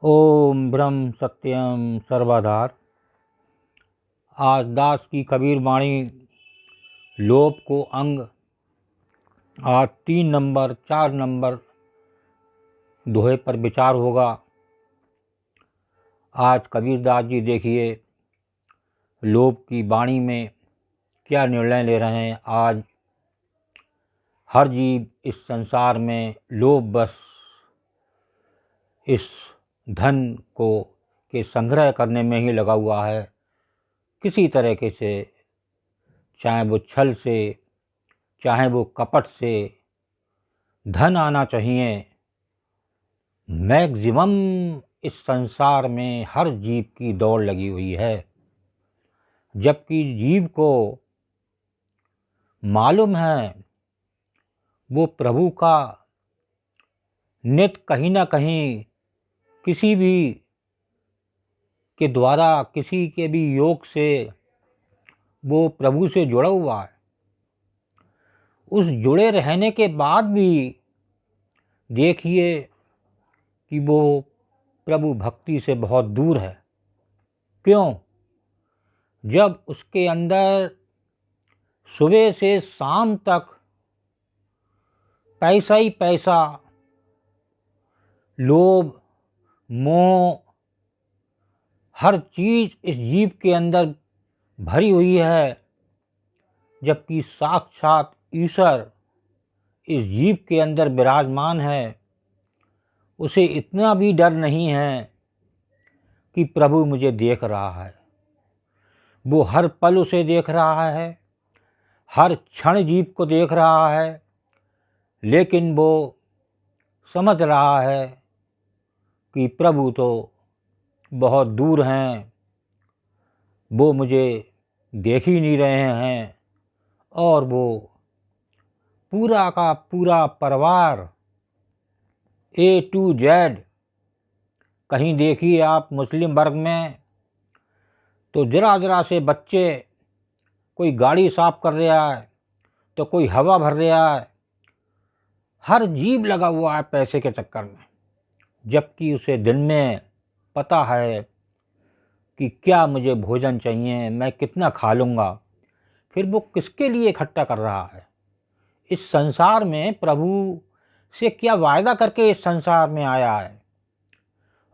ओम ब्रह्म सत्यम सर्वाधार। आज दास की कबीर वाणी लोभ को अंग आज 3 नंबर 4 नंबर दोहे पर विचार होगा। आज कबीरदास जी देखिए लोभ की वाणी में क्या निर्णय ले रहे हैं। आज हर जीव इस संसार में लोभ बस इस धन को के संग्रह करने में ही लगा हुआ है। किसी तरीके से, चाहे वो छल से, चाहे वो कपट से धन आना चाहिए। मैक्सिमम इस संसार में हर जीव की दौड़ लगी हुई है, जबकि जीव को मालूम है वो प्रभु का नित्य कहीं ना कहीं किसी भी के द्वारा, किसी के भी योग से वो प्रभु से जुड़ा हुआ है। उस जुड़े रहने के बाद भी देखिए कि वो प्रभु भक्ति से बहुत दूर है। क्यों? जब उसके अंदर सुबह से शाम तक पैसा ही पैसा, लोभ, मोह, हर चीज़ इस जीव के अंदर भरी हुई है, जबकि साक्षात ईश्वर इस जीव के अंदर विराजमान है। उसे इतना भी डर नहीं है कि प्रभु मुझे देख रहा है। वो हर पल उसे देख रहा है, हर क्षण जीव को देख रहा है, लेकिन वो समझ रहा है कि प्रभु तो बहुत दूर हैं, वो मुझे देख ही नहीं रहे हैं। और वो पूरा का पूरा परिवार A to Z, कहीं देखिए आप मुस्लिम वर्ग में तो जरा जरा से बच्चे, कोई गाड़ी साफ कर रहा है तो कोई हवा भर रहा है। हर जीव लगा हुआ है पैसे के चक्कर में, जबकि उसे दिल में पता है कि क्या मुझे भोजन चाहिए, मैं कितना खा लूँगा। फिर वो किसके लिए इकट्ठा कर रहा है? इस संसार में प्रभु से क्या वायदा करके इस संसार में आया है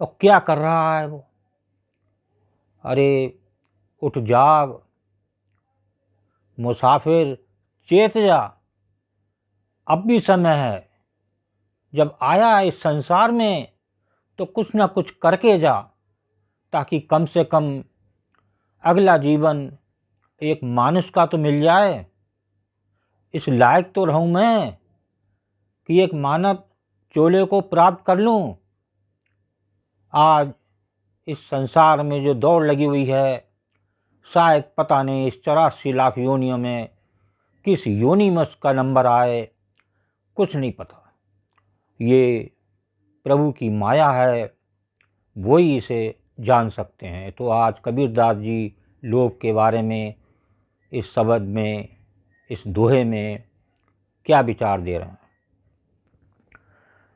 और क्या कर रहा है वो? अरे उठ जाग मुसाफिर, चेत जा, अब भी समय है। जब आया है इस संसार में तो कुछ ना कुछ करके जा, ताकि कम से कम अगला जीवन एक मानुष का तो मिल जाए। इस लायक तो रहूं मैं कि एक मानव चोले को प्राप्त कर लूं। आज इस संसार में जो दौड़ लगी हुई है, शायद पता नहीं इस 84 लाख योनियों में किस योनि में उसका नंबर आए, कुछ नहीं पता। ये प्रभु की माया है, वही इसे जान सकते हैं। तो आज कबीरदास जी लोभ के बारे में इस शब्द में, इस दोहे में क्या विचार दे रहे हैं।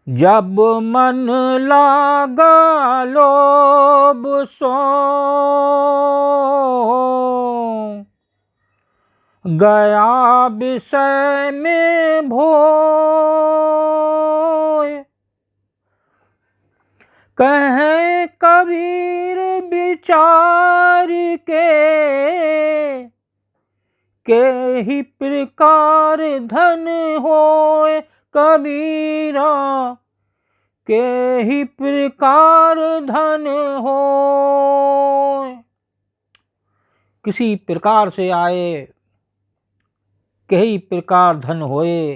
जब मन लागा लोभ सो, गया विषय में भोय, कहें कबीर विचार के ही प्रकार धन होए। कबीरा के ही प्रकार धन होए। किसी प्रकार से आए, कई प्रकार धन होए।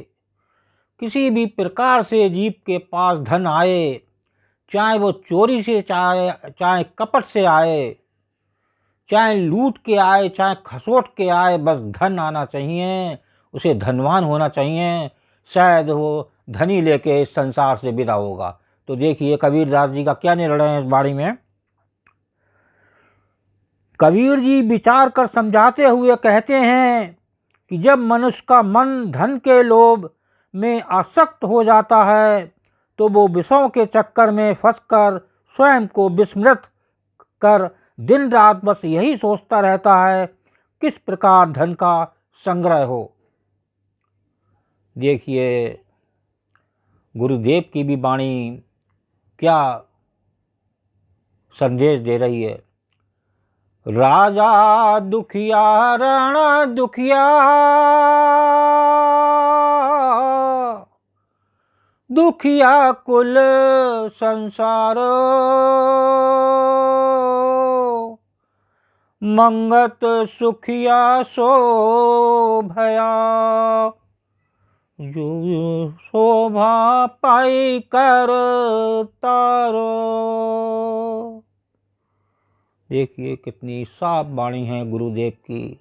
किसी भी प्रकार से जीव के पास धन आए, चाहे वो चोरी से, चाहे कपट से आए, चाहे लूट के आए, चाहे खसोट के आए, बस धन आना चाहिए, उसे धनवान होना चाहिए। शायद वो धनी लेके इस संसार से विदा होगा। तो देखिए कबीरदास जी का क्या निर्णय है इस बारे में। कबीर जी विचार कर समझाते हुए कहते हैं कि जब मनुष्य का मन धन के लोभ में आसक्त हो जाता है तो वो विषयों के चक्कर में फंसकर स्वयं को विस्मृत कर दिन रात बस यही सोचता रहता है किस प्रकार धन का संग्रह हो। देखिए गुरुदेव की भी वाणी क्या संदेश दे रही है। राजा दुखिया रण दुखिया, दुखिया कुल संसार, मंगत सुखिया सो भया, जो शोभा पाई कर तारो। देखिए कितनी साफ वाणी है गुरुदेव की।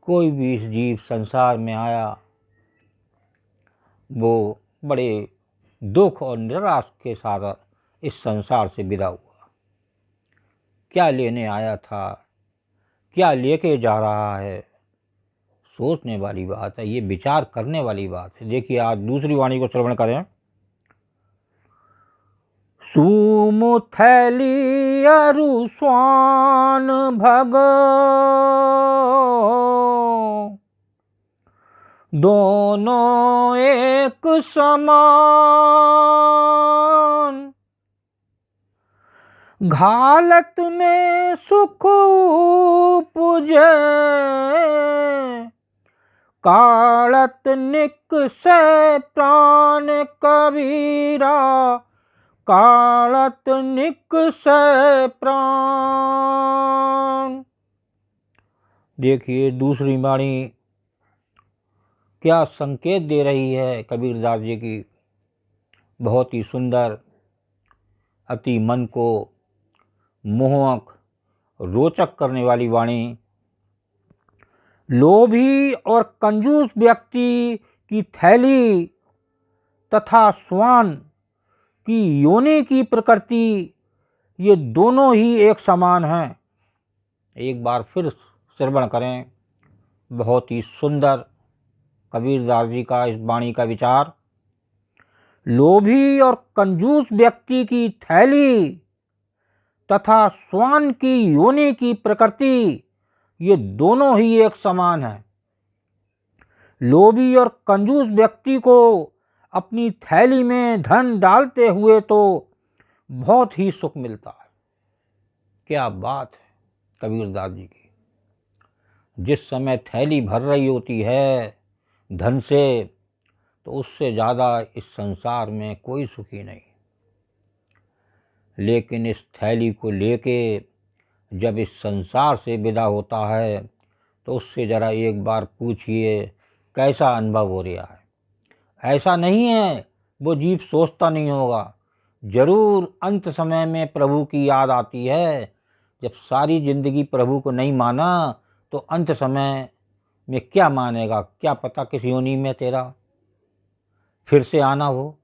कोई भी जीव संसार में आया वो बड़े दुख और निराश के साथ इस संसार से विदा हुआ। क्या लेने आया था, क्या लेके जा रहा है, सोचने वाली बात है, ये विचार करने वाली बात है। देखिए आज दूसरी वाणी को श्रवण करें। सुमुथैली अरु स्वान भग, दोनों एक समान, घालत में सुख उपजे, कालत निकसे प्राण कबीरा, कालत निकसे प्राण। देखिए दूसरी वाणी क्या संकेत दे रही है कबीरदास जी की। बहुत ही सुंदर, अति मन को मोहक रोचक करने वाली वाणी। लोभी और कंजूस व्यक्ति की थैली तथा श्वान की योनि की प्रकृति, ये दोनों ही एक समान हैं। एक बार फिर श्रवण करें। बहुत ही सुंदर कबीरदास जी का इस वाणी का विचार। लोभी और कंजूस व्यक्ति की थैली तथा श्वान की योनि की प्रकृति, ये दोनों ही एक समान है। लोभी और कंजूस व्यक्ति को अपनी थैली में धन डालते हुए तो बहुत ही सुख मिलता है। क्या बात है कबीरदास जी की। जिस समय थैली भर रही होती है धन से, तो उससे ज़्यादा इस संसार में कोई सुखी नहीं। लेकिन इस थैली को लेके जब इस संसार से विदा होता है तो उससे ज़रा एक बार पूछिए कैसा अनुभव हो रहा है। ऐसा नहीं है वो जीव सोचता नहीं होगा, ज़रूर अंत समय में प्रभु की याद आती है। जब सारी ज़िंदगी प्रभु को नहीं माना तो अंत समय में क्या मानेगा। क्या पता किस योनि में तेरा फिर से आना हो।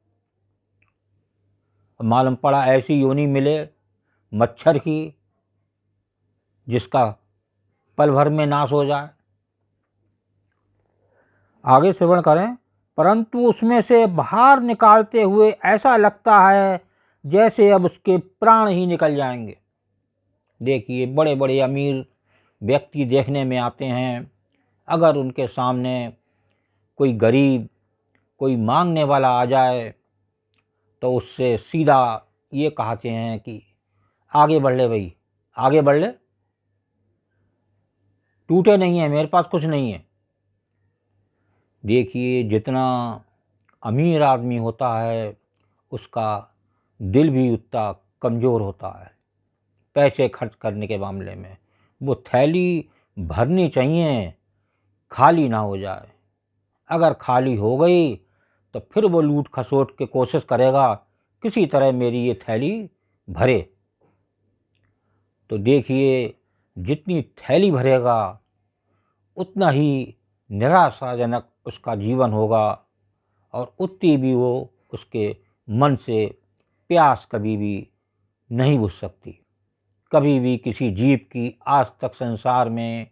मालूम पड़ा ऐसी योनि मिले मच्छर की जिसका पल भर में नाश हो जाए। आगे श्रवण करें। परंतु उसमें से बाहर निकालते हुए ऐसा लगता है जैसे अब उसके प्राण ही निकल जाएंगे। देखिए बड़े बड़े अमीर व्यक्ति देखने में आते हैं, अगर उनके सामने कोई गरीब, कोई मांगने वाला आ जाए तो उससे सीधा ये कहते हैं कि आगे बढ़ ले भाई, आगे बढ़ ले, टूटे नहीं है, मेरे पास कुछ नहीं है। देखिए जितना अमीर आदमी होता है उसका दिल भी उतना कमज़ोर होता है पैसे खर्च करने के मामले में। वो थैली भरनी चाहिए, खाली ना हो जाए। अगर खाली हो गई तो फिर वो लूट खसोट के कोशिश करेगा किसी तरह मेरी ये थैली भरे। तो देखिए जितनी थैली भरेगा उतना ही निराशाजनक उसका जीवन होगा और उतनी भी वो उसके मन से प्यास कभी भी नहीं बुझ सकती। कभी भी किसी जीव की आज तक संसार में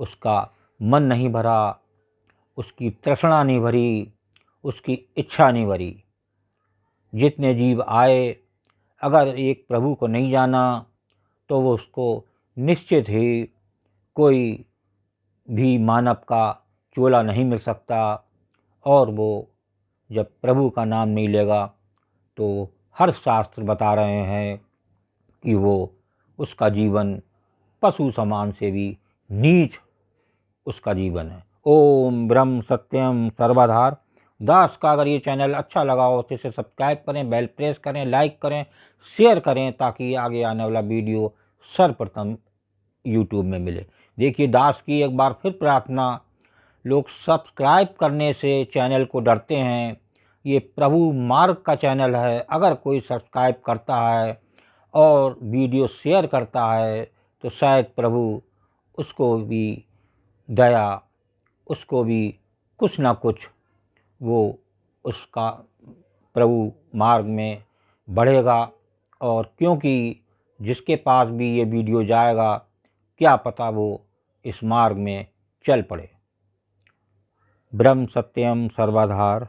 उसका मन नहीं भरा, उसकी तृष्णा नहीं भरी, उसकी इच्छा नहीं भरी। जितने जीव आए अगर एक प्रभु को नहीं जाना तो वो उसको निश्चित ही कोई भी मानव का चोला नहीं मिल सकता, और वो जब प्रभु का नाम नहीं लेगा तो हर शास्त्र बता रहे हैं कि वो उसका जीवन पशु समान से भी नीच उसका जीवन है। ओम ब्रह्म सत्यम सर्वधार दास का अगर ये चैनल अच्छा लगा हो तो इसे सब्सक्राइब करें, बेल प्रेस करें, लाइक करें, शेयर करें, ताकि आगे आने वाला वीडियो सर्वप्रथम यूट्यूब में मिले। देखिए, दास की एक बार फिर प्रार्थना, लोग सब्सक्राइब करने से चैनल को डरते हैं। ये प्रभु मार्ग का चैनल है, अगर कोई सब्सक्राइब करता है और वीडियो शेयर करता है तो शायद प्रभु उसको भी दया, उसको भी कुछ ना कुछ वो उसका प्रभु मार्ग में बढ़ेगा। और क्योंकि जिसके पास भी ये वीडियो जाएगा, क्या पता वो इस मार्ग में चल पड़े। ब्रह्म सत्यम सर्वधार।